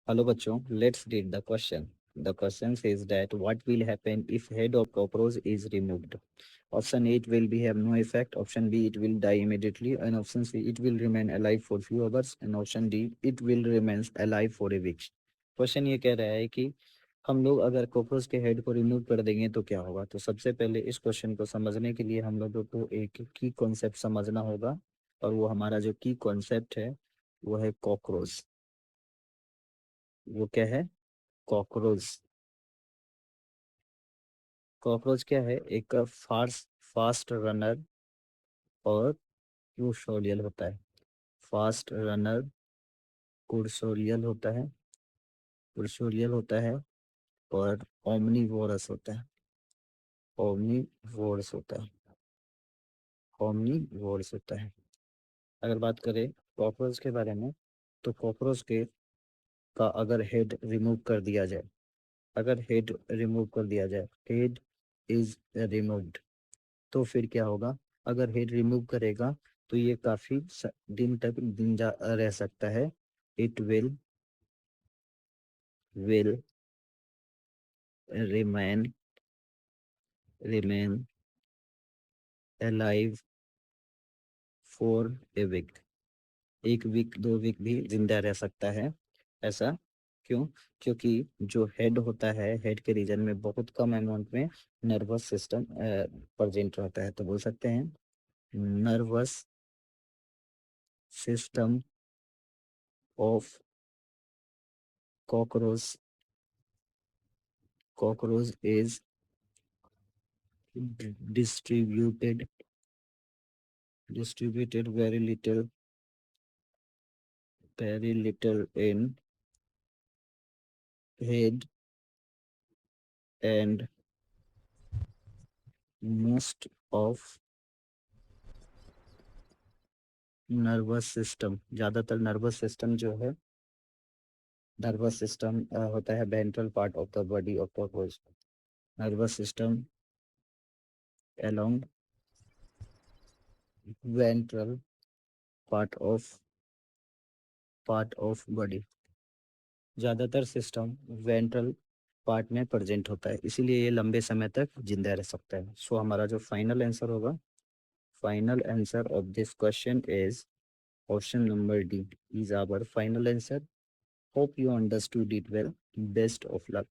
Hello bachcho, let's read the question. The question says that what will happen if head of cockroach is removed? Option A, it will be have no effect. Option B, it will die immediately. And option C, it will remain alive for few hours. And option D, it will remain alive for a week. Question ये कह रहा है कि हम लोग अगर cockroach के head को रिमूव कर देंगे तो क्या होगा। तो सबसे पहले इस क्वेश्चन को समझने के लिए हम लोगों को एक की कॉन्सेप्ट समझना होगा, और वो हमारा जो की कॉन्सेप्ट है वो है कॉकरोच। वो क्या है? कॉकरोच। कॉकरोच क्या है? एक फास्ट फास्ट रनर और क्रूसोरियल होता है। फास्ट रनर क्रूसोरियल होता है, क्रूसोरियल होता है और ओमनीवोरस होता है। ओमनीवोरस होता है, ओमनीवोरस होता है। अगर बात करें कॉकरोच के बारे में, तो कॉकरोच के का अगर हेड रिमूव कर दिया जाए, अगर हेड रिमूव कर दिया जाए, हेड इज रिमूव्ड, तो फिर क्या होगा? अगर हेड रिमूव करेगा तो ये काफी दिन तक जिंदा रह सकता है। It will remain remain alive for a week. एक वीक, 2 वीक भी जिंदा रह सकता है। ऐसा क्यों? क्योंकि जो हेड होता है, हेड के रीजन में बहुत कम अमाउंट में नर्वस सिस्टम प्रेजेंट रहता है। तो बोल सकते हैं nervous system of cockroach cockroach is distributed distributed very little in head and most of nervous system, ज्यादातर नर्वस सिस्टम जो है, नर्वस सिस्टम होता है ventral part of the body of cockroach. Nervous system along ventral part of body, ज्यादातर system ventral part में present होता है, इसीलिए ये लंबे समय तक जिंदा रह सकता है। सो हमारा जो फाइनल आंसर होगा, final answer of this question is option number D is our final answer. Hope you understood it well. Best of luck.